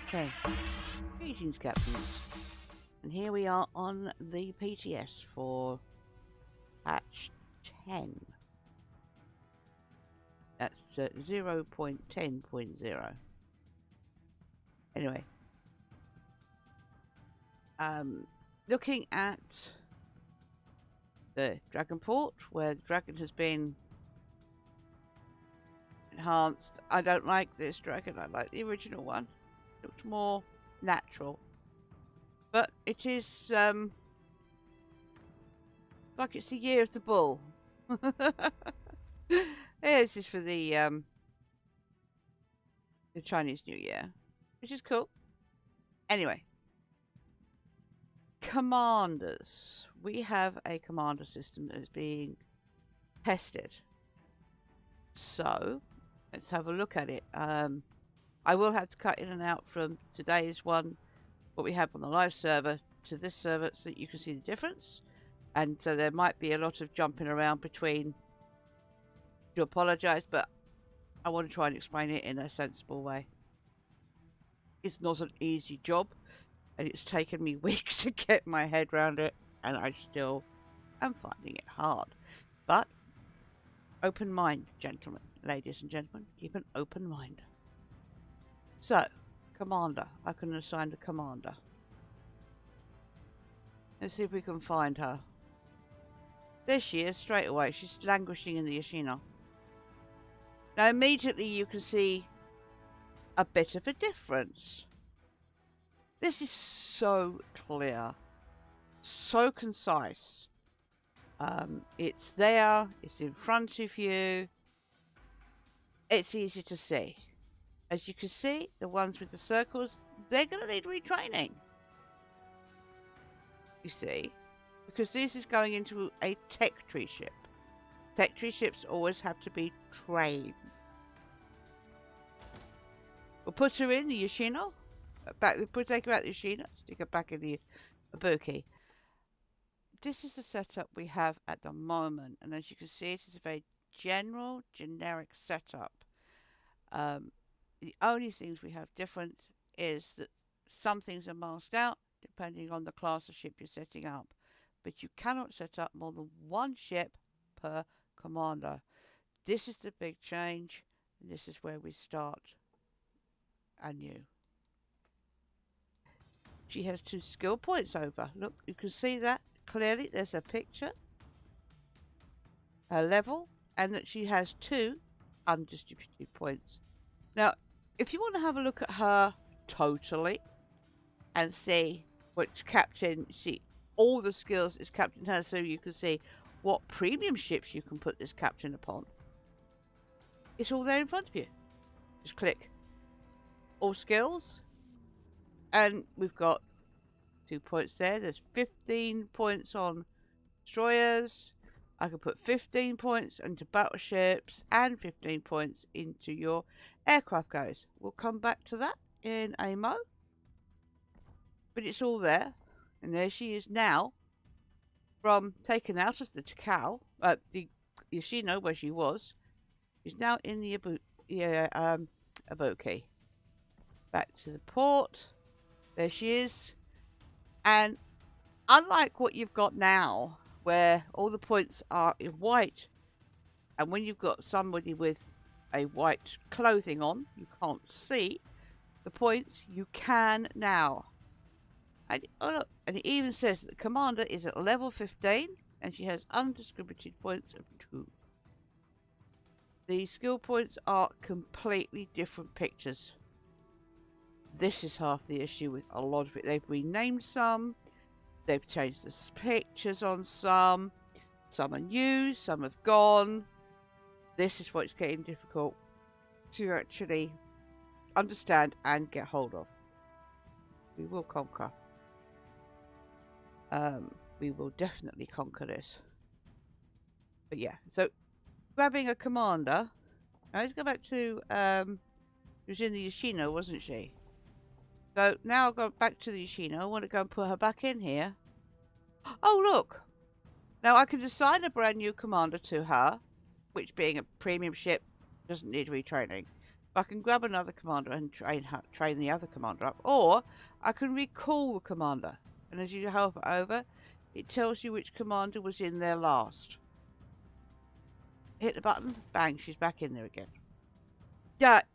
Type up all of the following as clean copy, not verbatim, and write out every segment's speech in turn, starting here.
Okay, greetings, captains. And here we are on the PTS for patch 10. That's 0.10.0. Anyway, looking at the Dragon Port, where the dragon has been enhanced. I don't like this dragon. I like the original one. It looked more natural. But it is like it's the year of the bull. This is for the Chinese New Year, which is cool. Anyway, commanders. We have a commander system that is being tested. So let's have a look at it. I will have to cut in and out from today's one, what we have on the live server, to this server so that you can see the difference. And so there might be a lot of jumping around between. I do apologise, but I want to try and explain it in a sensible way. It's not an easy job, and it's taken me weeks to get my head around it, and I still am finding it hard. But open mind, gentlemen, ladies and gentlemen, keep an open mind. So, commander. I can assign the commander. Let's see if we can find her. There she is, straight away. She's languishing in the Yoshino. Now, immediately you can see a bit of a difference. This is so clear, so concise. It's there, it's in front of you. It's easy to see. As you can see, the ones with the circles, they're going to need retraining. You see, because this is going into a tech tree ship. Tech tree ships always have to be trained. We'll put her in the Yoshino. Take her out the Yoshino. Stick her back in the Ibuki. This is the setup we have at the moment. And as you can see, it is a very general, generic setup. The only things we have different is that some things are masked out depending on the class of ship you're setting up. But you cannot set up more than one ship per commander. This is the big change. This is where we start anew. She has 2 skill points over. Look, you can see that clearly. There's a picture. Her level, and that she has 2 undistributed points. Now, if you want to have a look at her totally and see which captain, see all the skills this captain has, so you can see what premium ships you can put this captain upon. It's all there in front of you. Just click all skills, and we've got 2 points there. There's 15 points on destroyers. I can put 15 points into battleships and 15 points into your aircraft carriers. We'll come back to that in a mo. But it's all there. And there she is now, from taken out of the Takao, the Yoshino where she was. She's now in the Ibuki. Back to the port. There she is. And unlike what you've got now, where all the points are in white, and when you've got somebody with a white clothing on, you can't see the points, you can now. And, oh look, and it even says that the commander is at level 15, and she has undistributed points of 2. The skill points are completely different pictures. This is half the issue with a lot of it. They've renamed some. They've changed the pictures on some. Some are new, some have gone. This is what's getting difficult to actually understand and get hold of. We will conquer. We will definitely conquer this. But yeah, so grabbing a commander. Now let's go back to, she was in the Yoshino, wasn't she? So now I'll go back to the Yoshino. I want to go and put her back in here. Oh, look. Now I can assign a brand new commander to her, which being a premium ship doesn't need retraining. I can grab another commander and train the other commander up, or I can recall the commander. And as you hover over, it tells you which commander was in there last. Hit the button, bang, she's back in there again. That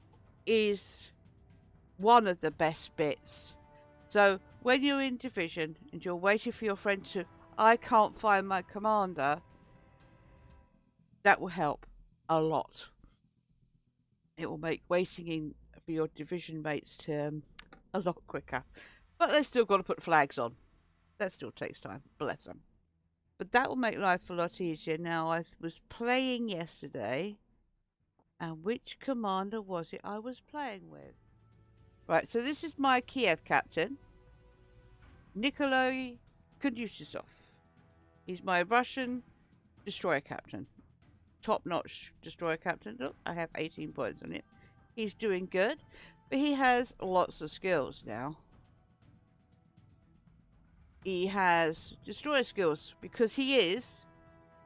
is one of the best bits. So when you're in division and you're waiting for your friend to, I can't find my commander, that will help a lot. It will make waiting in for your division mates to a lot quicker. But they've still got to put flags on. That still takes time. Bless them. But that will make life a lot easier. Now, I was playing yesterday, and which commander was it I was playing with? Right, so this is my Kiev captain, Nikolai Kundusov. He's my Russian destroyer captain. Top-notch destroyer captain. Look, I have 18 points on it. He's doing good, but he has lots of skills now. He has destroyer skills because he is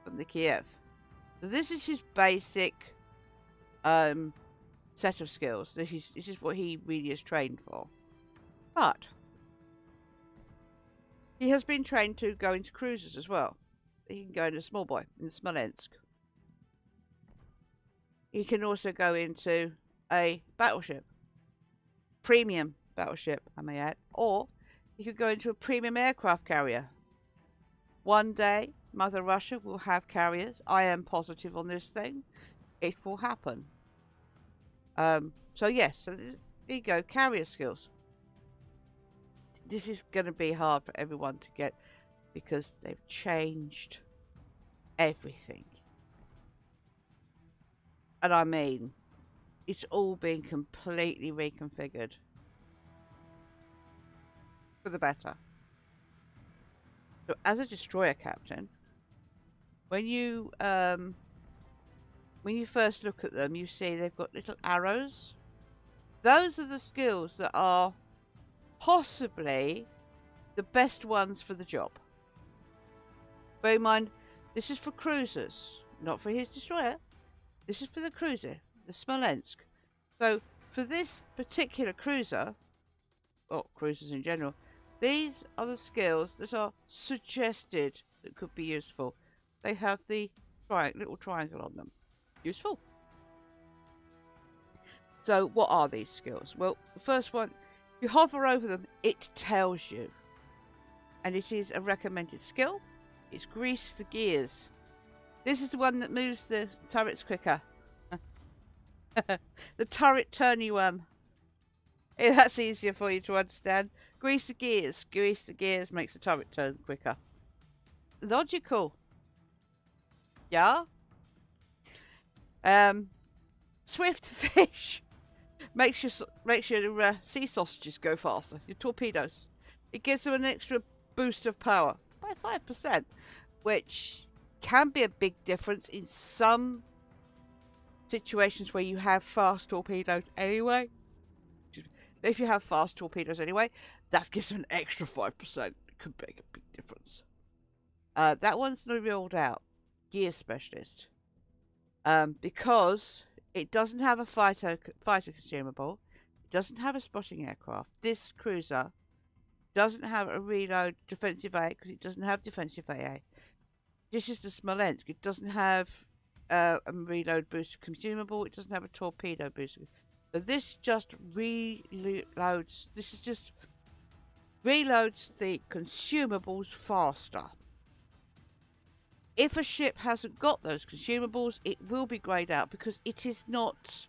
from the Kiev. So this is his basic set of skills. This is what he really is trained for. But he has been trained to go into cruisers as well. He can go into small boy in Smolensk. He can also go into a battleship. Premium battleship, I may add. Or he could go into a premium aircraft carrier. One day, Mother Russia will have carriers. I am positive on this thing. It will happen. So yes, so there you go, carrier skills. This is going to be hard for everyone to get because they've changed everything. And I mean, it's all been completely reconfigured for the better. So as a destroyer captain, when you first look at them, you see they've got little arrows. Those are the skills that are possibly the best ones for the job. Bear in mind, this is for cruisers, not for his destroyer. This is for the cruiser, the Smolensk. So for this particular cruiser, or cruisers in general, these are the skills that are suggested that could be useful. They have the little triangle on them. Useful. So what are these skills? Well, the first one, you hover over them, it tells you. And it is a recommended skill. It's grease the gears. This is the one that moves the turrets quicker. The turret turny one. Yeah, that's easier for you to understand. Grease the gears. Grease the gears makes the turret turn quicker. Logical. Yeah. Swift fish. Makes your sea sausages go faster. Your torpedoes. It gives them an extra boost of power by 5%, which can be a big difference in some situations where you have fast torpedoes anyway. If you have fast torpedoes anyway, that gives an extra 5%. It could make a big difference. That one's not ruled out. Gear specialist. Because it doesn't have a fighter consumable. It doesn't have a spotting aircraft. This cruiser doesn't have a reload defensive AA because it doesn't have defensive AA. This is the Smolensk. It doesn't have a reload booster consumable. It doesn't have a torpedo booster. So this just reloads. This is just reloads the consumables faster. If a ship hasn't got those consumables, it will be greyed out because it is not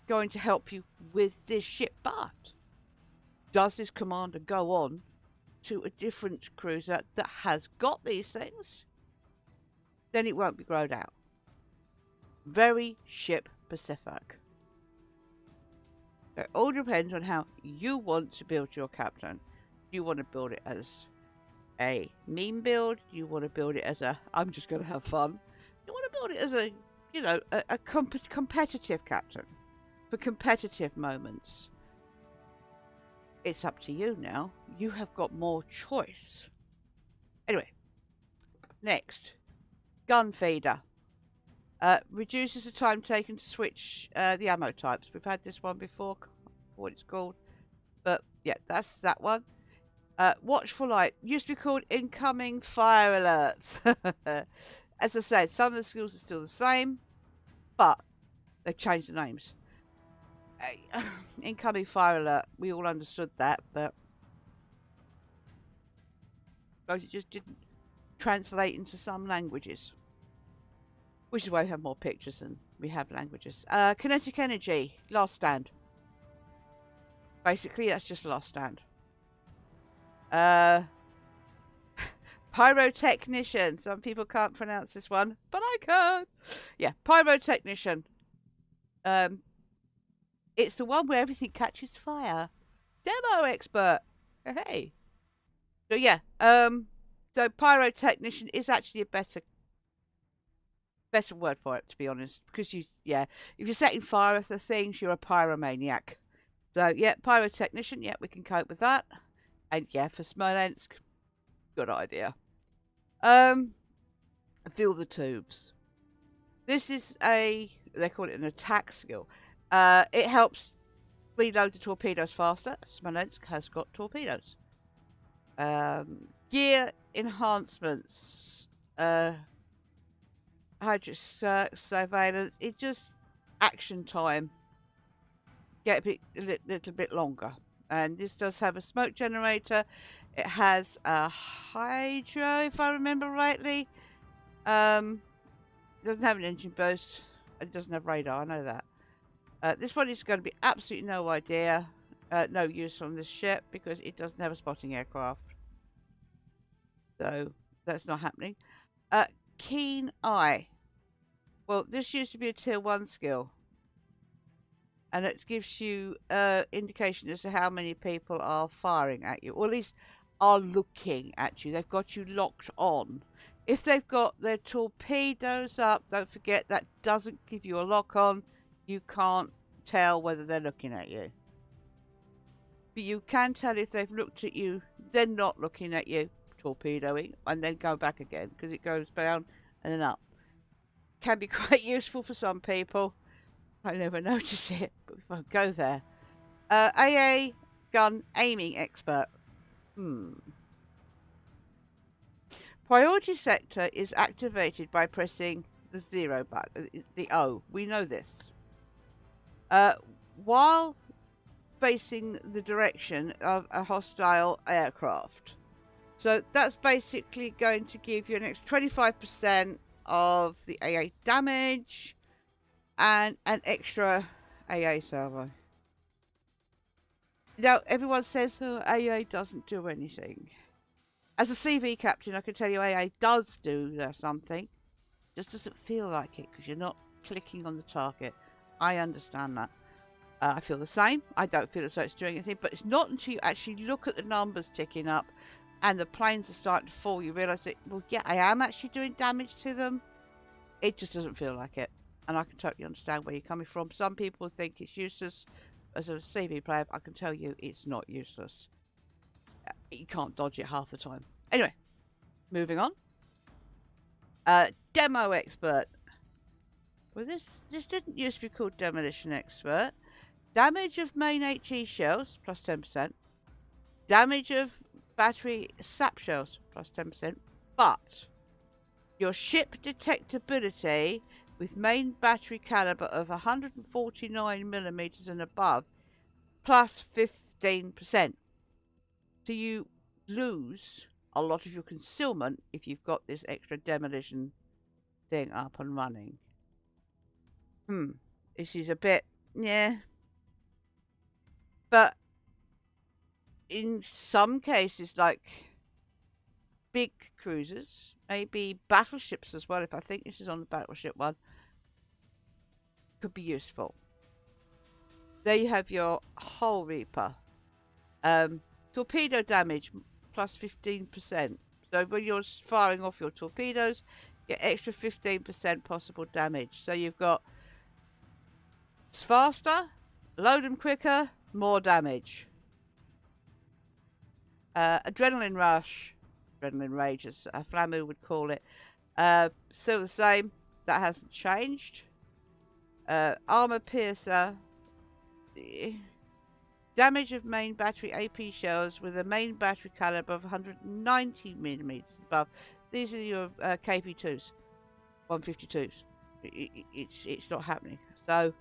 going to help you with this ship. But does this commander go on to a different cruiser that has got these things? Then it won't be greyed out. Very ship specific. It all depends on how you want to build your captain. Do you want to build it as a meme build? Do you want to build it as a I'm just going to have fun? Do you want to build it as a competitive captain for competitive moments? It's up to you now. You have got more choice. Anyway, next, gun feeder. Reduces the time taken to switch the ammo types. We've had this one before, what it's called. But yeah, that's that one. Watchful light. Used to be called incoming fire alerts. As I said, some of the skills are still the same, but they've changed the names. Incoming fire alert. We all understood that, but it just didn't translate into some languages. Which is why we have more pictures than we have languages. Kinetic energy. Last stand. Basically, that's just last stand. Pyrotechnician. Some people can't pronounce this one, but I can. Yeah, pyrotechnician. It's the one where everything catches fire. Demo expert. Hey. So yeah, so pyrotechnician is actually a better word for it, to be honest, because if you're setting fire to things, you're a pyromaniac. So yeah, pyrotechnician. Yeah, we can cope with that. And yeah, for Smolensk, good idea. Fill the tubes. This is they call it an attack skill. It helps reload the torpedoes faster. Smolensk has got torpedoes. Gear enhancements. Surveillance. It just action time. Get a little bit longer. And this does have a smoke generator. It has a hydro, if I remember rightly. It doesn't have an engine boost. It doesn't have radar, I know that. This one is going to be absolutely no use on this ship because it doesn't have a spotting aircraft. So that's not happening. Keen eye. Well, this used to be a tier 1 skill. And it gives you indication as to how many people are firing at you, or at least are looking at you. They've got you locked on. If they've got their torpedoes up, don't forget that doesn't give you a lock on. You can't tell whether they're looking at you. But you can tell if they've looked at you, they're not looking at you, torpedoing, and then go back again because it goes down and then up. Can be quite useful for some people. I never notice it, but we won't go there. AA gun aiming expert. Priority sector is activated by pressing the 0 button, the O. We know this. While facing the direction of a hostile aircraft. So that's basically going to give you an extra 25% of the AA damage and an extra AA salvo. Now, everyone says, oh, AA doesn't do anything. As a CV captain, I can tell you AA does do something. Just doesn't feel like it because you're not clicking on the target. I understand that. I feel the same. I don't feel as though it's doing anything, but it's not until you actually look at the numbers ticking up and the planes are starting to fall, you realise that, well, yeah, I am actually doing damage to them. It just doesn't feel like it. And I can totally understand where you're coming from. Some people think it's useless. As a CV player, I can tell you it's not useless. You can't dodge it half the time. Anyway, moving on. Demo expert. Well, this didn't used to be called demolition expert. Damage of main HE shells, plus 10%. Damage of battery sap shells, plus 10%. But your ship detectability with main battery caliber of 149mm and above, plus 15%. So you lose a lot of your concealment if you've got this extra demolition thing up and running. This is a bit, yeah. But in some cases, like big cruisers, maybe battleships as well, if I think this is on the battleship one, could be useful. There you have your hull reaper. Torpedo damage, plus 15%. So when you're firing off your torpedoes, get extra 15% possible damage. So you've got it's faster, load them quicker, more damage. Adrenaline rush, adrenaline rage, as Flamu would call it. Still the same. that hasn't changed. Armor piercer. Damage of main battery AP shells with a main battery caliber of 190 millimeters above. These are your KP2s, 152s. It's not happening. So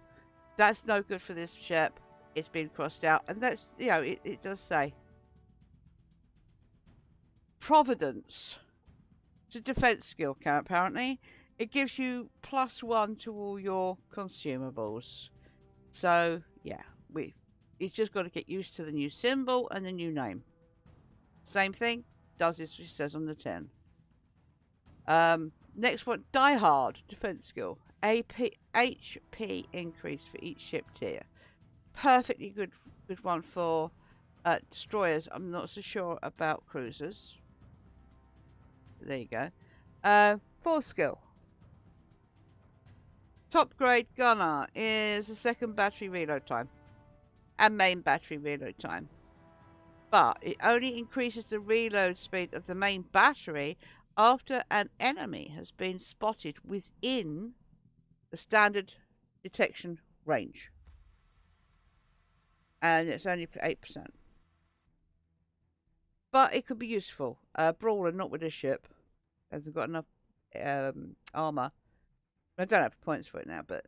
that's no good for this ship. It's been crossed out, and that's, you know, it does say Providence. It's a defense skill count, apparently. It gives you +1 to all your consumables. So yeah, it's just got to get used to the new symbol and the new name. Same thing, does as it says on the tin. Next one, Die Hard, defense skill. HP increase for each ship tier. Perfectly good one for destroyers. I'm not so sure about cruisers. There you go. Fourth skill. Top grade gunner is the second battery reload time and main battery reload time. But it only increases the reload speed of the main battery after an enemy has been spotted within the standard detection range. And it's only 8%. But it could be useful. Brawler, not with this ship. Hasn't got enough armor. I don't have points for it now, but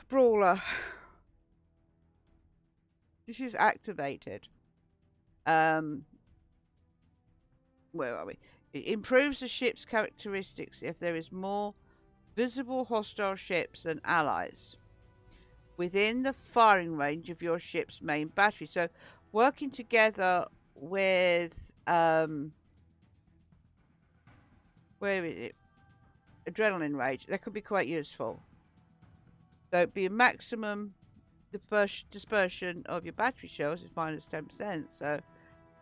Brawler. This is activated. Where are we? It improves the ship's characteristics if there is more visible hostile ships than allies within the firing range of your ship's main battery. So working together with where is it? Adrenaline rage. That could be quite useful. So it'd be a maximum dispersion of your battery shells is minus 10%. So,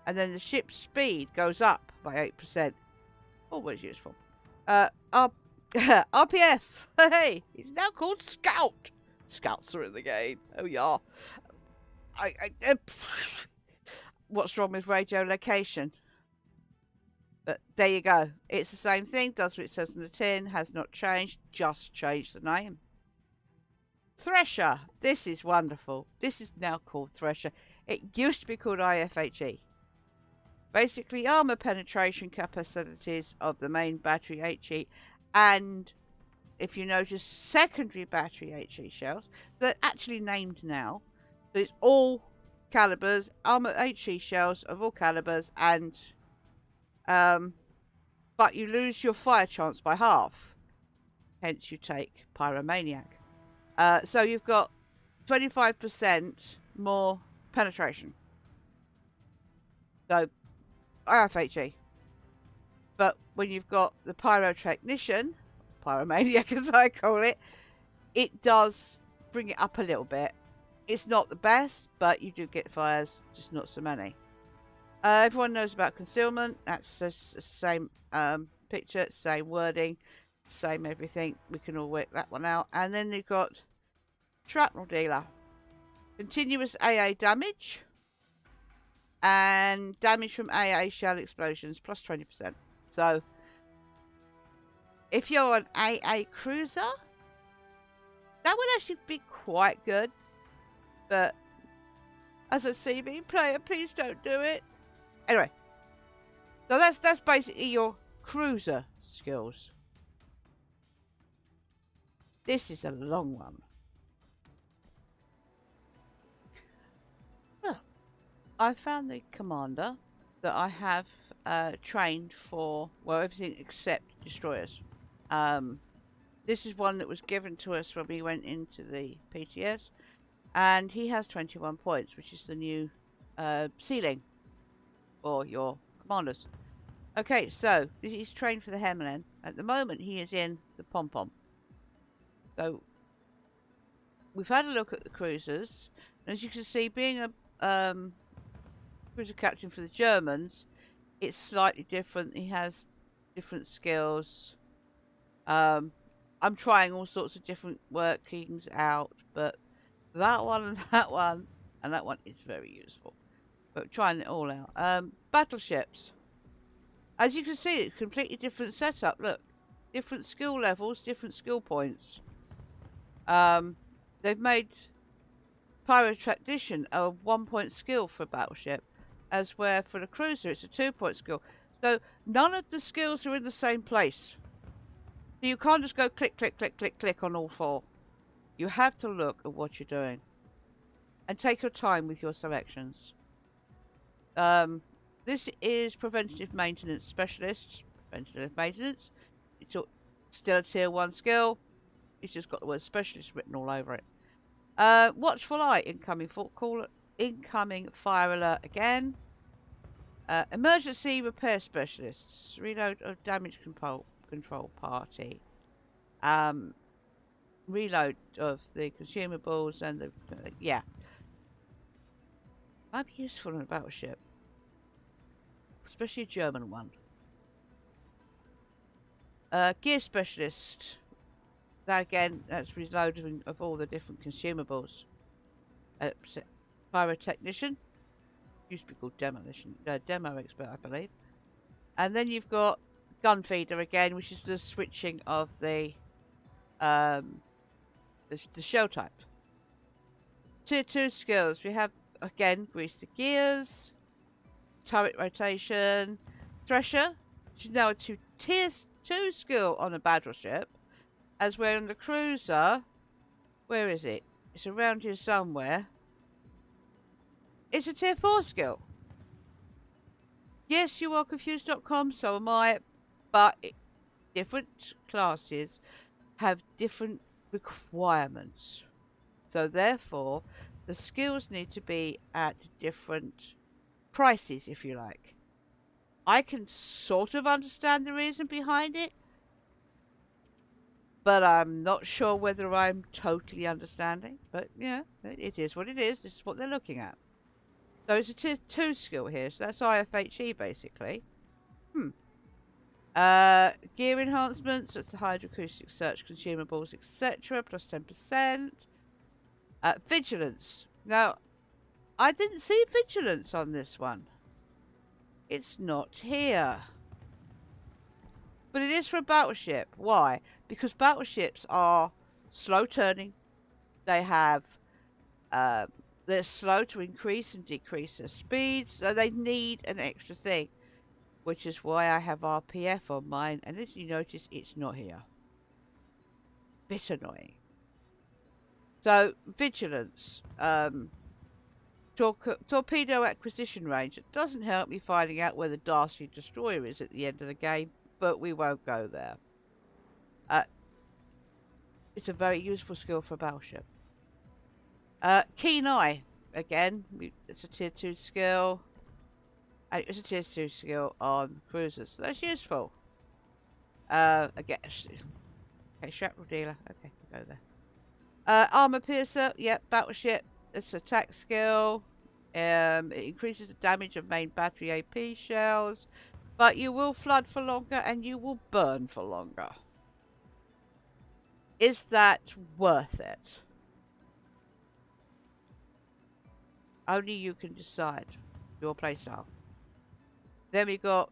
and then the ship's speed goes up by 8%. Always useful. RPF. Hey, it's now called Scout. Scouts are in the game. Oh yeah. What's wrong with radio location? But there you go. It's the same thing. Does what it says on the tin. Has not changed. Just changed the name. Thresher. This is wonderful. This is now called Thresher. It used to be called IFHE. Basically, armor penetration capacities of the main battery HE, and if you notice, secondary battery HE shells. They're actually named now. So it's all calibers, armor HE shells of all calibers, and but you lose your fire chance by half. Hence, you take Pyromaniac. So you've got 25% more penetration. So IFHE. But when you've got the Pyrotechnician, Pyromaniac as I call it, it does bring it up a little bit. It's not the best, but you do get fires, just not so many. Everyone knows about concealment. That's the same picture, same wording, same everything. We can all work that one out. And then you've got Shrapnel Dealer. Continuous AA damage. And damage from AA shell explosions, plus 20%. So, if you're an AA cruiser, that would actually be quite good. But, as a CV player, please don't do it. Anyway, so that's basically your cruiser skills. This is a long one. Well, I found the commander that I have trained for, well, everything except destroyers. This is one that was given to us when we went into the PTS, and he has 21 points, which is the new ceiling for your commanders. Okay, so he's trained for the Hemlin. At the moment, he is in the Pom-Pom. So we've had a look at the cruisers. As you can see, being a cruiser captain for the Germans, it's slightly different. He has different skills. I'm trying all sorts of different workings out, but that one and that one and that one is very useful. But trying it all out. Battleships. As you can see, it's a completely different setup. Look, different skill levels, different skill points. They've made pirate technician a 1-point skill for a battleship, as where for the cruiser it's a 2-point skill. So none of the skills are in the same place. So you can't just go click, click, click, click, click on all 4. You have to look at what you're doing and take your time with your selections. This is preventative maintenance specialist. Preventative maintenance. It's still a tier 1 skill. It's just got the word specialist written all over it. Watchful eye, incoming fire alert again. Emergency repair specialists, reload of damage control party. Reload of the consumables and the yeah. Might be useful in a battleship, especially a German one. Gear specialist. That again, that's reloading of all the different consumables. Pyrotechnician. Used to be called demo expert, I believe. And then you've got gun feeder again, which is the switching of the shell type. Tier 2 skills. We have again grease the gears, turret rotation, thresher, which is now a tier 2 skill on a battleship. As we're on the cruiser, where is it? It's around here somewhere. It's a tier 4 skill. Yes, you are confused.com, so am I, but different classes have different requirements. So therefore, the skills need to be at different prices, if you like. I can sort of understand the reason behind it, but I'm not sure whether I'm totally understanding. But yeah, it is what it is. This is what they're looking at. So it's a tier 2 skill here. So that's IFHE basically. Gear enhancements. That's the hydroacoustic search consumables, etc. Plus 10%. Vigilance. Now, I didn't see vigilance on this one. It's not here. But it is for a battleship. Why? Because battleships are slow turning. They have, they're slow to increase and decrease their speeds, so they need an extra thing. Which is why I have RPF on mine, and as you notice, it's not here. Bit annoying. So, vigilance. Torpedo acquisition range. It doesn't help me finding out where the Darcy Destroyer is at the end of the game, but we won't go there. It's a very useful skill for a battleship. Keen eye. Again, it's a tier 2 skill. And it's a tier 2 skill on cruisers. So that's useful. Again, okay, shrapnel dealer. Okay, we'll go there. Armor piercer. Yep, battleship. It's an attack skill. It increases the damage of main battery AP shells. But you will flood for longer and you will burn for longer. Is that worth it? Only you can decide your playstyle. Then we got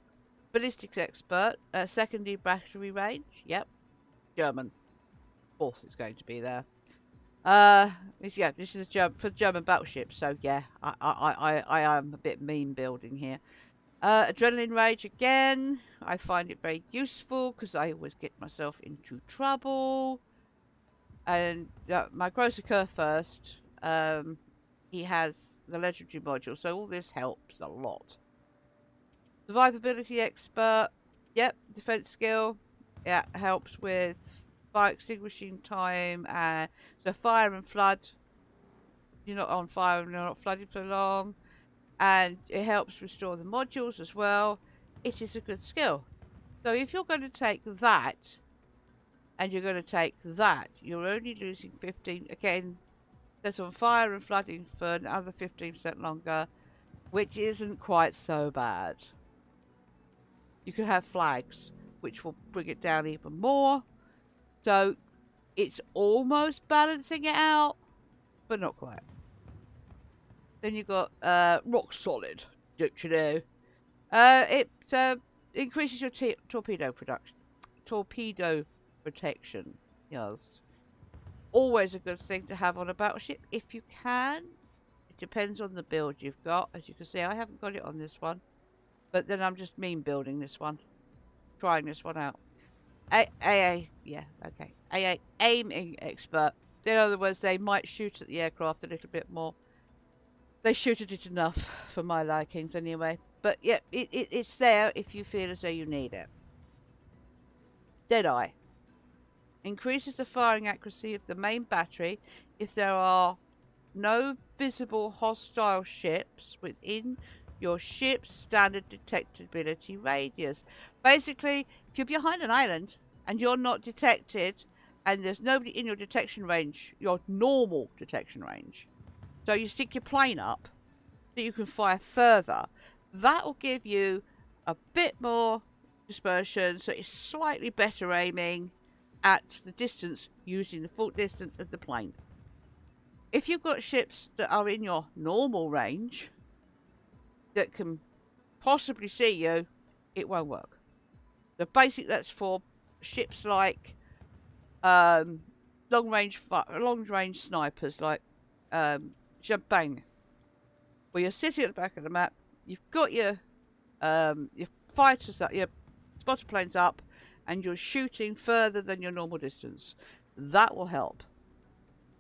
ballistics expert, secondary battery range. Yep, German. Of course, it's going to be there. Yeah, this is for German battleships. So yeah, I am a bit meme building here. Adrenaline rage again. I find it very useful because I always get myself into trouble. And my Grosser first. He has the legendary module, so all this helps a lot. Survivability expert. Yep, defense skill. Yeah, helps with fire extinguishing time. So fire and flood. You're not on fire and you're not flooding for long. And it helps restore the modules as well. It is a good skill. So if you're going to take that and you're going to take that, you're only losing 15. Again, that's on fire and flooding for another 15% longer, which isn't quite so bad. You can have flags, which will bring it down even more. So it's almost balancing it out, but not quite. Then you've got rock solid, don't you know? It increases your torpedo production. torpedo protection. Yes. Always a good thing to have on a battleship if you can. It depends on the build you've got. As you can see, I haven't got it on this one. But then I'm just mean building this one. Trying this one out. Yeah, okay. Aiming expert. In other words, they might shoot at the aircraft a little bit more. They shoot at it enough for my likings anyway. But yeah, it's there if you feel as though you need it. Deadeye. Increases the firing accuracy of the main battery if there are no visible hostile ships within your ship's standard detectability radius. Basically, if you're behind an island and you're not detected and there's nobody in your detection range, your normal detection range, so you stick your plane up so you can fire further, that will give you a bit more dispersion, so it's slightly better aiming at the distance using the full distance of the plane. If you've got ships that are in your normal range that can possibly see you, it won't work. The basic, that's for ships like long range snipers like Champagne, where you're sitting at the back of the map, you've got your fighters up, your spotter planes up, and you're shooting further than your normal distance. That will help.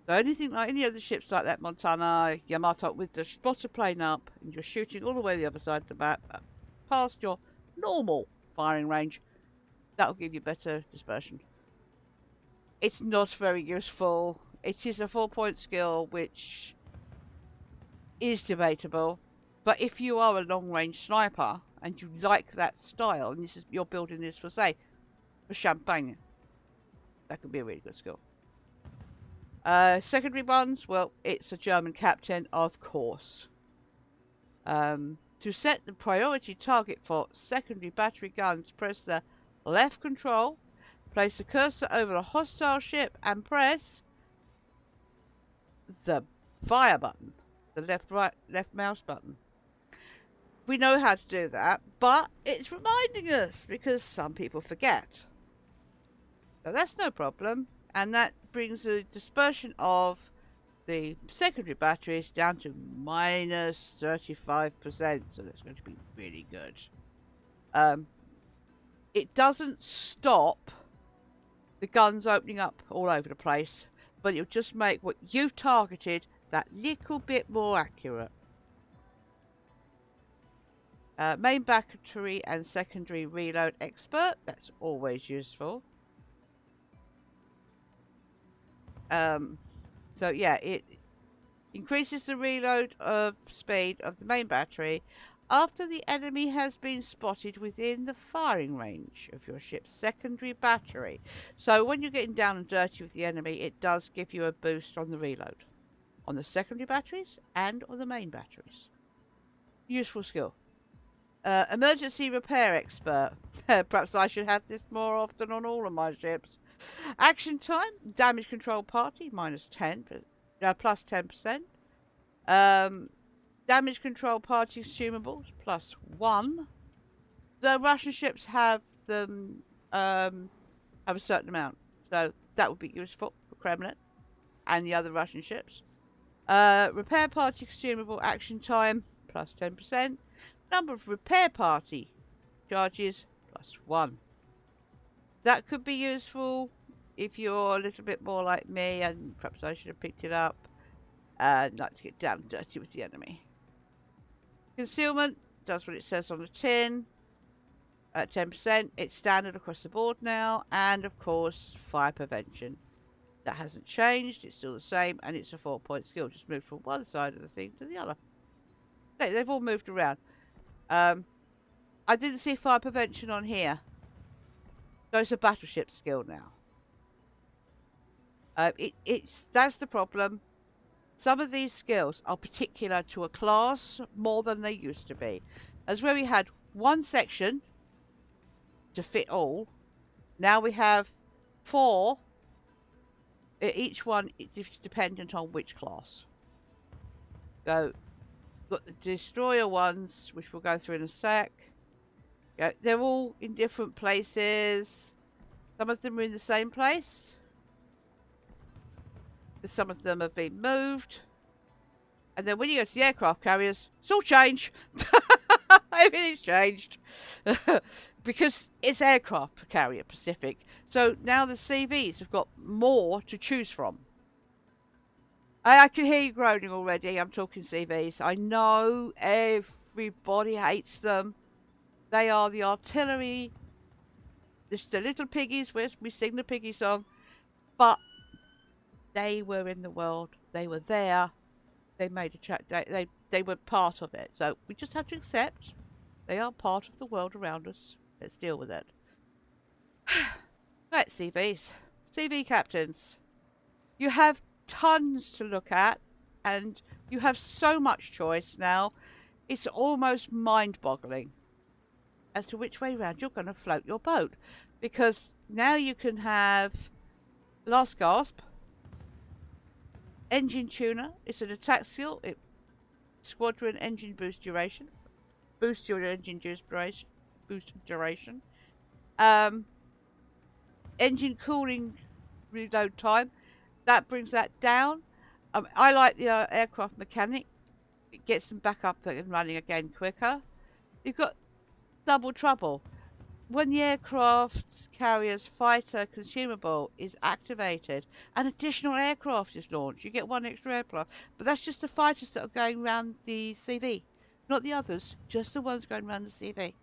So anything like any other ships like that, Montana, Yamato, with the spotter plane up, and you're shooting all the way the other side of the map, past your normal firing range, that'll give you better dispersion. It's not very useful. It is a 4-point skill, which is debatable. But if you are a long-range sniper and you like that style, and you're building this for, say, for Champagne, that could be a really good skill. Secondary ones, well, it's a German captain, of course. To set the priority target for secondary battery guns, press the left control, place the cursor over a hostile ship, and press the fire button, the left mouse button. We know how to do that, but it's reminding us because some people forget. So that's no problem. And that brings the dispersion of the secondary batteries down to minus 35%. So that's going to be really good. It doesn't stop the guns opening up all over the place, but it'll just make what you've targeted that little bit more accurate. Main battery and secondary reload expert. That's always useful. So yeah, it increases the reload of speed of the main battery after the enemy has been spotted within the firing range of your ship's secondary battery. So when you're getting down and dirty with the enemy, it does give you a boost on the reload on the secondary batteries and on the main batteries. Useful skill. Emergency repair expert. Perhaps I should have this more often on all of my ships. Action time, damage control party, minus 10, plus 10%. Damage control party consumables, plus 1. The Russian ships have them, have a certain amount. So that would be useful for Kremlin and the other Russian ships. Repair party consumable action time, plus 10%. Number of repair party charges, plus 1. That could be useful if you're a little bit more like me, and perhaps I should have picked it up and like to get down and dirty with the enemy. Concealment does what it says on the tin at 10%. It's standard across the board now. And of course, fire prevention. That hasn't changed. It's still the same, and it's a 4-point skill. Just moved from one side of the thing to the other. They've all moved around. I didn't see fire prevention on here. So it's a battleship skill now. That's the problem. Some of these skills are particular to a class more than they used to be. As where we had one section to fit all, now we have 4. Each one is dependent on which class. So, got the destroyer ones, which we'll go through in a sec. Yeah, they're all in different places. Some of them are in the same place. Some of them have been moved. And then when you go to the aircraft carriers, it's all changed. Everything's changed. Because it's aircraft carrier Pacific. So now the CVs have got more to choose from. I can hear you groaning already. I'm talking CVs. I know everybody hates them. They are the artillery. The little piggies. We sing the piggy song. But they were in the world. They were there. They made a chat. They were part of it. So we just have to accept they are part of the world around us. Let's deal with it. Right, CVs. CV captains. You have tons to look at, and you have so much choice now. It's almost mind-boggling as to which way round you're going to float your boat. Because now you can have Last Gasp, Engine Tuner. It's an attack skill. Squadron engine boost duration. Boost your engine duration. Boost duration. Engine cooling reload time. That brings that down. I like the aircraft mechanic. It gets them back up and running again quicker. You've got double trouble. When the aircraft carrier's fighter consumable is activated, an additional aircraft is launched. You get one extra aircraft. But that's just the fighters that are going around the CV. Not the others, just the ones going around the CV.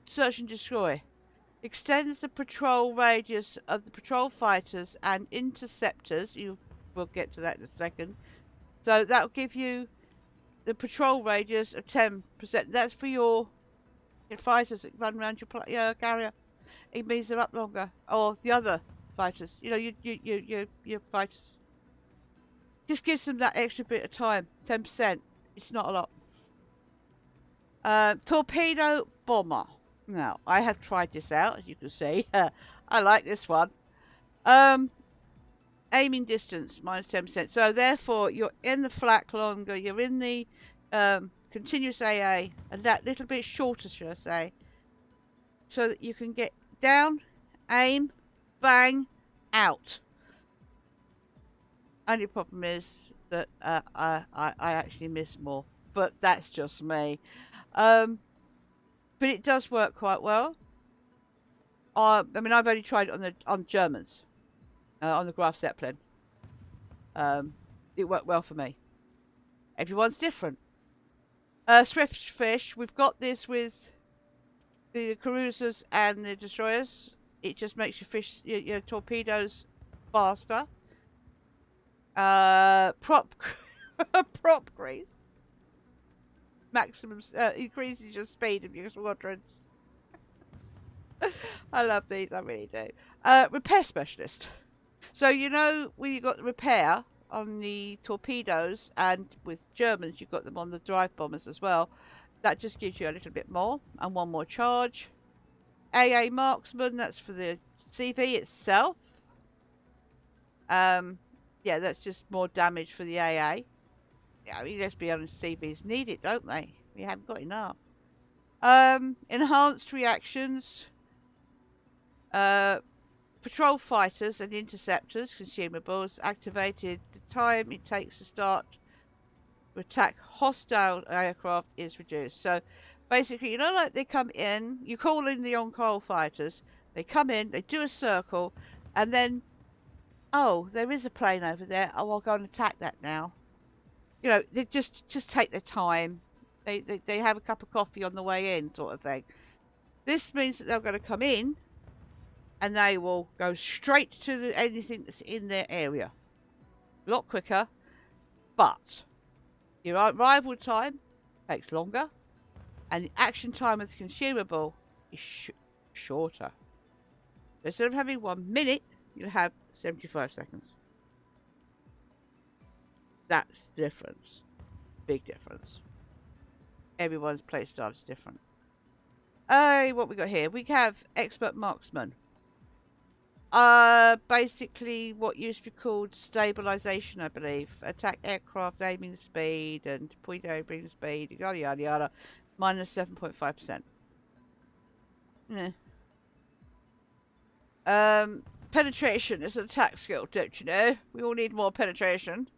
Search and destroy. Extends the patrol radius of the patrol fighters and interceptors. We'll get to that in a second. So that'll give you the patrol radius of 10%. That's for your fighters that run around your carrier. It means they're up longer. Or the other fighters. Your fighters. Just gives them that extra bit of time. 10%. It's not a lot. Torpedo bomber. Now, I have tried this out, as you can see. I like this one. Aiming distance, minus 10%. So, therefore, you're in the flak longer. You're in the continuous AA. And that little bit shorter, should I say. So that you can get down, aim, bang, out. Only problem is that I actually miss more. But that's just me. But it does work quite well. I mean, I've only tried it on Germans, on the Graf Zeppelin. It worked well for me. Everyone's different. Swift fish. We've got this with the cruisers and the destroyers. It just makes your torpedoes faster. Prop grease. Maximum increases your speed of your squadrons. I love these, I really do. Repair specialist. So when you got the repair on the torpedoes, and with Germans you've got them on the drive bombers as well. That just gives you a little bit more and one more charge. AA marksman, that's for the CV itself. Yeah, that's just more damage for the AA. I mean, let's be honest, CVs need it, don't they? We haven't got enough. Enhanced reactions. Patrol fighters and interceptors, consumables, activated. The time it takes to start to attack hostile aircraft is reduced. So, basically, like they come in, you call in the on-call fighters, they come in, they do a circle, and then, oh, there is a plane over there, oh, I'll go and attack that now. They just take their time. They have a cup of coffee on the way in, sort of thing. This means that they're going to come in, and they will go straight to anything that's in their area. A lot quicker, but your arrival time takes longer, and the action time of the consumable is shorter. So instead of having 1 minute, you'll have 75 seconds. That's the difference. Big difference. Everyone's playstyle is different. What we got here? We have expert marksman. Basically what used to be called stabilization, I believe. Attack aircraft aiming speed and point aiming speed, yada yada yada. Minus 7.5%. Yeah. Penetration is an attack skill, don't you know? We all need more penetration.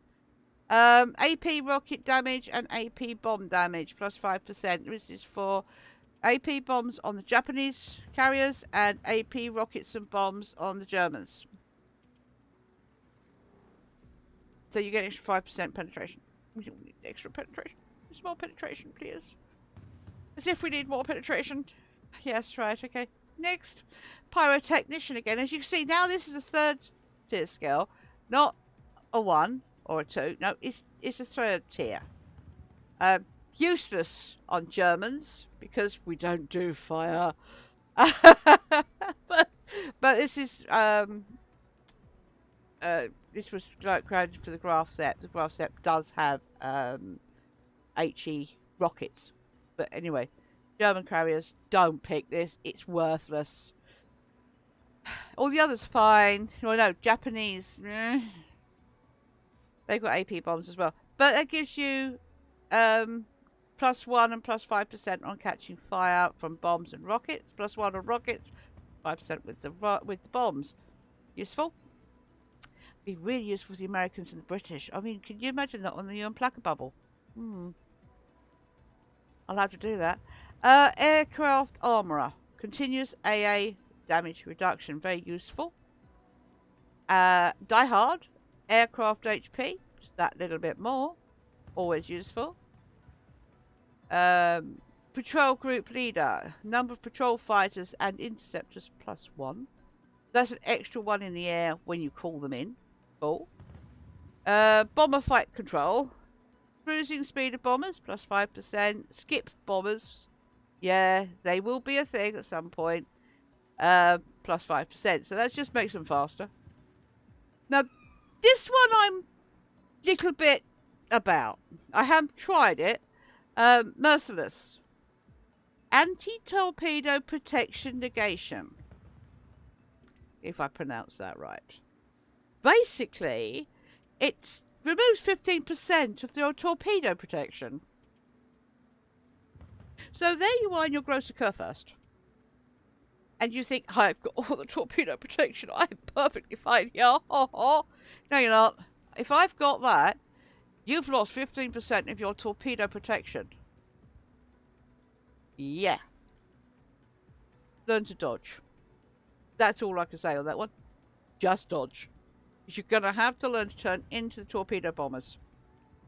AP rocket damage and AP bomb damage plus 5%. This is for AP bombs on the Japanese carriers and AP rockets and bombs on the Germans. So you get extra 5% penetration. We don't need extra penetration. Just more penetration, please. As if we need more penetration. Yes, right, okay. Next, pyrotechnician again. As you can see, now this is a 3rd tier skill, not a 1 or a 2. No, it's a 3rd tier. Useless on Germans because we don't do fire. but this is this was created for the graph set. The graph set does have HE rockets, but anyway, German carriers, don't pick this. It's worthless. All the others fine. Well, no, Japanese. They've got AP bombs as well, but that gives you +1 and +5% on catching fire from bombs and rockets. +1 on rockets, 5% with the bombs. Useful. Be really useful for the Americans and the British. I mean, can you imagine that on the Unplacker bubble? I'll have to do that. Aircraft armorer. Continuous AA damage reduction. Very useful. Die hard. Aircraft HP. Just that little bit more. Always useful. Patrol group leader. Number of patrol fighters and interceptors +1. That's an extra 1 in the air when you call them in. Cool. Bomber flight control. Cruising speed of bombers +5%. Skip bombers. Yeah, they will be a thing at some point. +5%. So that just makes them faster. Now, this one I'm a little bit about. I have tried it. Merciless. Anti-torpedo protection negation. If I pronounce that right. Basically, it removes 15% of your torpedo protection. So there you are in your gross occur first. And you think, I've got all the torpedo protection. I'm perfectly fine here. No, you're not. If I've got that, you've lost 15% of your torpedo protection. Yeah. Learn to dodge. That's all I can say on that one. Just dodge. Because you're going to have to learn to turn into the torpedo bombers.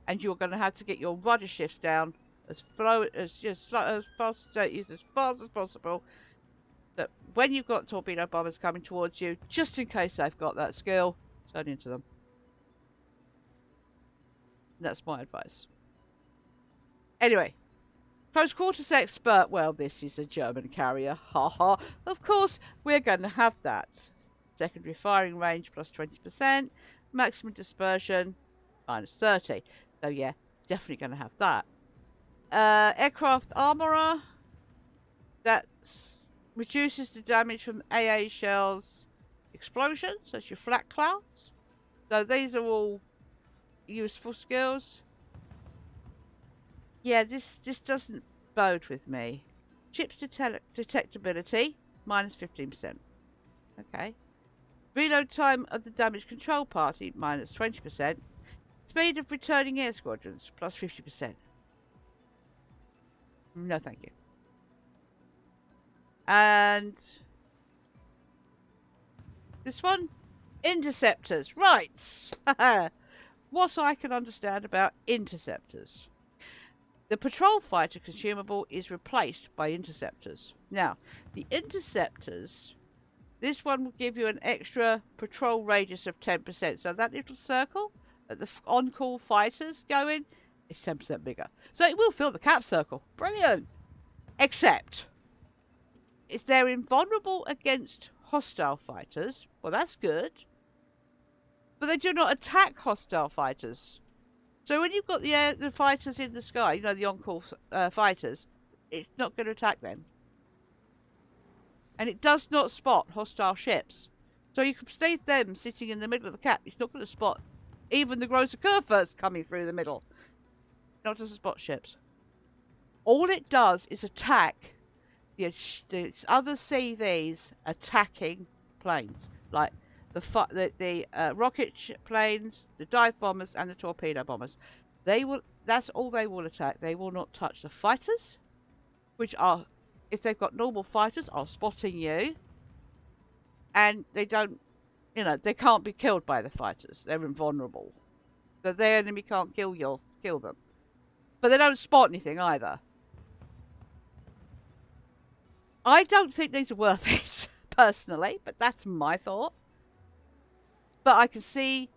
And you're going to have to get your rudder shifts down as fast as possible. That when you've got torpedo bombers coming towards you, just in case they've got that skill, turn into them. That's my advice. Anyway, close quarters expert. Well, this is a German carrier. Ha ha. Of course, we're going to have that. Secondary firing range +20%. Maximum dispersion -30. So yeah, definitely going to have that. Aircraft armorer. That reduces the damage from AA shells explosions. That's your flak clouds. So these are all useful skills. Yeah, this doesn't bode with me. Chips detectability -15%. Okay. Reload time of the damage control party -20%. Speed of returning air squadrons +50%. No, thank you. And this one, interceptors. Right. What I can understand about interceptors. The patrol fighter consumable is replaced by interceptors. Now, the interceptors, this one will give you an extra patrol radius of 10%. So that little circle that the on-call fighters go in is 10% bigger. So it will fill the cap circle. Brilliant. Except, if they're invulnerable against hostile fighters, well, that's good. But they do not attack hostile fighters. So when you've got the fighters in the sky, you know, the on-call fighters, it's not going to attack them. And it does not spot hostile ships. So you can see them sitting in the middle of the cap. It's not going to spot even the gross occur first coming through the middle. Not to spot ships. All it does is attack the other CVs attacking planes, like the rocket planes, the dive bombers, and the torpedo bombers. They will. That's all they will attack. They will not touch the fighters, which are, if they've got normal fighters, are spotting you, and they don't. They can't be killed by the fighters. They're invulnerable. So their enemy can't kill them. But they don't spot anything either. I don't think these are worth it, personally, but that's my thought. But I can see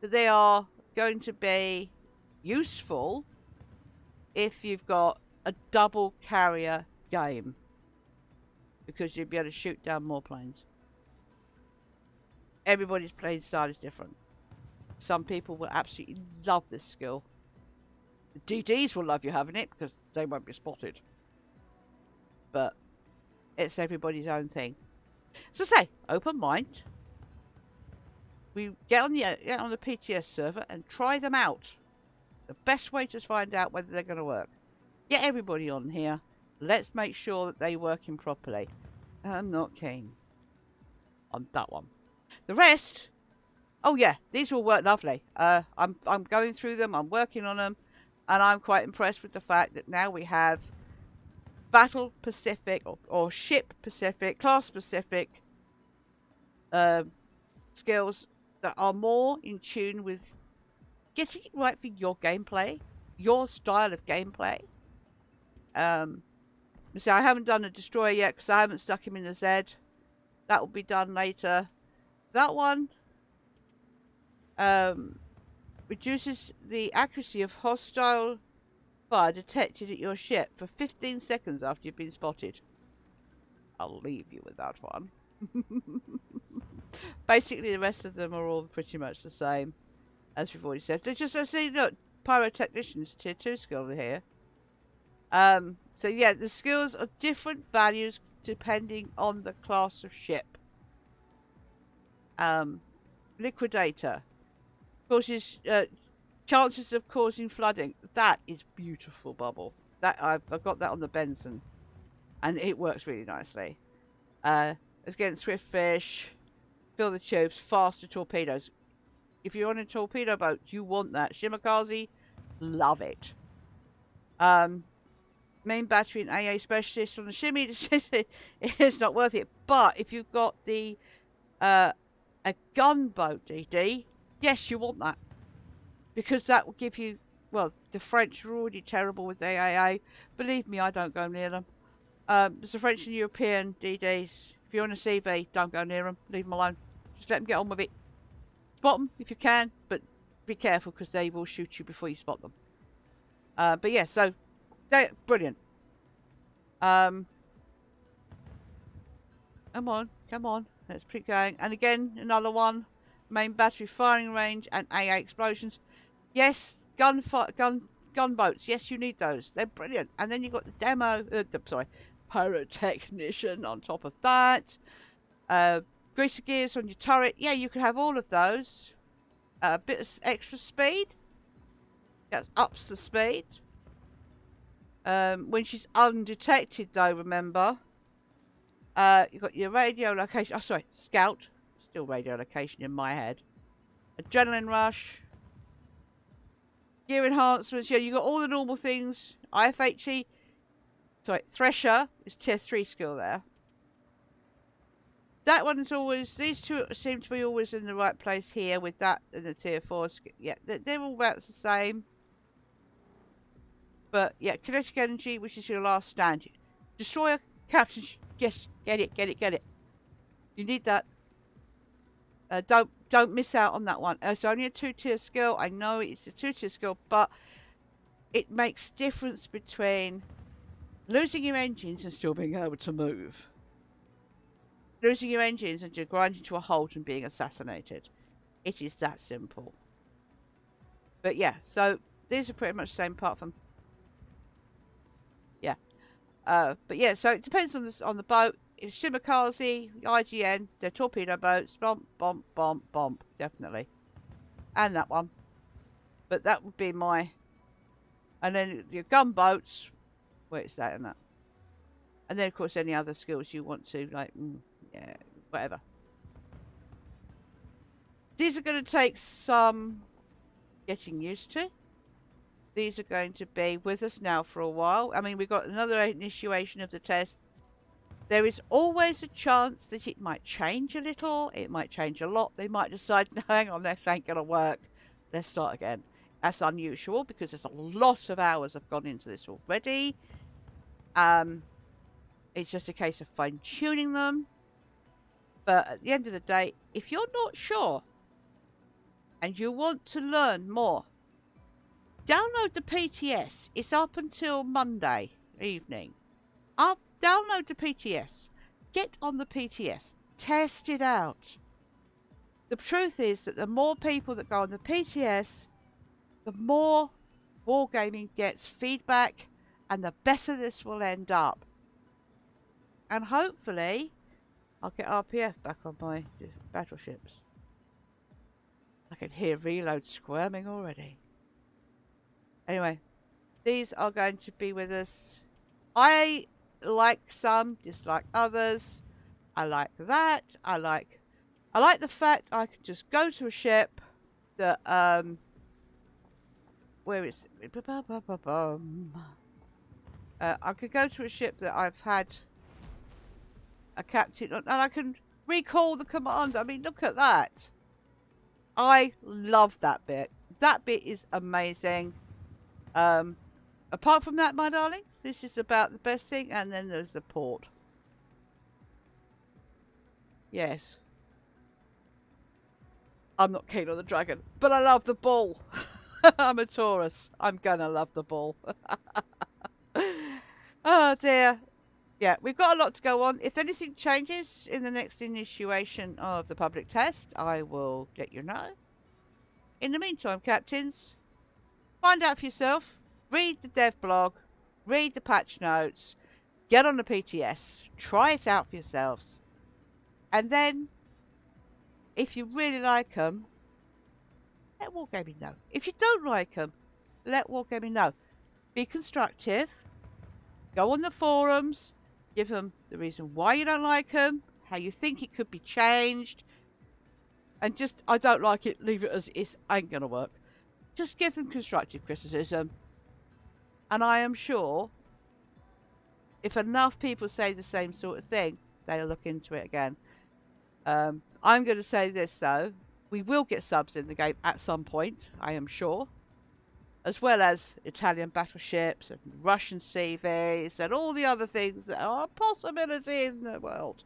that they are going to be useful if you've got a double carrier game, because you'll be able to shoot down more planes. Everybody's playing style is different. Some people will absolutely love this skill. The DDs will love you having it because they won't be spotted. But it's everybody's own thing. So say, open mind. We get on the PTS server and try them out. The best way to find out whether they're going to work. Get everybody on here. Let's make sure that they're working properly. I'm not keen on that one. The rest, oh yeah, these will work lovely. I'm going through them. I'm working on them, and I'm quite impressed with the fact that now we have battle specific or ship specific, class specific skills that are more in tune with getting it right for your gameplay, your style of gameplay. So I haven't done a destroyer yet because I haven't stuck him in the Z. That will be done later. That one reduces the accuracy of hostile fire detected at your ship for 15 seconds after you've been spotted. I'll leave you with that one. Basically, the rest of them are all pretty much the same, as we've already said. They just, I see, look, pyrotechnicians tier 2 skill here. So yeah, the skills are different values depending on the class of ship. Liquidator causes chances of causing flooding. That is beautiful, Bubble. That I've got that on the Benson, and it works really nicely. Against swift fish, fill the tubes, faster torpedoes. If you're on a torpedo boat, you want that. Shimakaze, love it. Main battery and AA specialist on the shimmy, it's not worth it. But if you've got the a gunboat DD, yes, you want that, because that will give you, well, the French are already terrible with the AA. Believe me, I don't go near them. There's the French and European DDs. If you're on a CV, don't go near them. Leave them alone. Just let them get on with it. Spot them if you can, but be careful because they will shoot you before you spot them. But yeah, so they're brilliant. Come on. Let's keep going. And again, another one. Main battery firing range and AA explosions. Yes, gunboats. Yes, you need those. They're brilliant. And then you've got the pyrotechnician on top of that. Greaser gears on your turret. Yeah, you can have all of those. A bit of extra speed. That ups the speed. When she's undetected, though, remember. You've got your radio location. Oh, sorry, scout. Still radio location in my head. Adrenaline rush. Gear enhancements. Yeah, you got all the normal things. IFHE. Sorry, Thresher is tier 3 skill there. That one is always, these two seem to be always in the right place here with that and the tier 4. Yeah, they're all about the same. But yeah, kinetic energy, which is your last stand. Destroyer, captain, yes, get it. You need that. Don't miss out on that one. It's only a 2-tier skill. I know it's a 2-tier skill, but it makes difference between losing your engines and still being able to move. Losing your engines and just grinding to a halt and being assassinated. It is that simple. But yeah, so these are pretty much the same apart from... Yeah. But yeah, so it depends on the boat. It's Shimakaze, IGN, they're torpedo boats, bomb, definitely. And that one. But that would be my... And then your gunboats, where is that in that? And then, of course, any other skills you want to, like, yeah, whatever. These are going to take some getting used to. These are going to be with us now for a while. I mean, we've got another initiation of the test. There is always a chance that it might change a little. It might change a lot. They might decide, no, hang on, this ain't going to work. Let's start again. That's unusual because there's a lot of hours have gone into this already. It's just a case of fine-tuning them. But at the end of the day, if you're not sure and you want to learn more, download the PTS. It's up until Monday evening. Download the PTS. Get on the PTS. Test it out. The truth is that the more people that go on the PTS, the more wargaming gets feedback and the better this will end up. And hopefully, I'll get RPF back on my battleships. I can hear reload squirming already. Anyway, these are going to be with us. I like some, dislike others. I like that. I like the fact I can just go to a ship that where is it? I could go to a ship that I've had a captain on, and I can recall the command. I mean, look at that. I love that bit. That bit is amazing. Apart from that, my darlings, this is about the best thing, and then there's the port. Yes. I'm not keen on the dragon, but I love the bull. I'm a Taurus. I'm gonna love the bull. Oh dear. Yeah, we've got a lot to go on. If anything changes in the next initiation of the public test, I will let you know. In the meantime, captains, find out for yourself. Read the dev blog, read the patch notes, get on the PTS, try it out for yourselves. And then, if you really like them, let Wargaming know. If you don't like them, let Wargaming know. Be constructive. Go on the forums. Give them the reason why you don't like them, how you think it could be changed. And just, I don't like it, leave it as it ain't going to work. Just give them constructive criticism. And I am sure if enough people say the same sort of thing, they'll look into it again. I'm going to say this, though. We will get subs in the game at some point, I am sure. As well as Italian battleships and Russian CVs and all the other things that are a possibility in the world.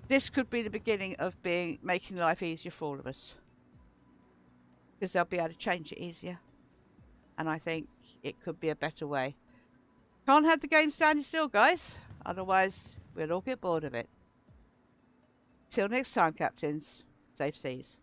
This could be the beginning of making life easier for all of us. Because they'll be able to change it easier. And I think it could be a better way. Can't have the game standing still, guys. Otherwise, we'll all get bored of it. Till next time, captains. Safe seas.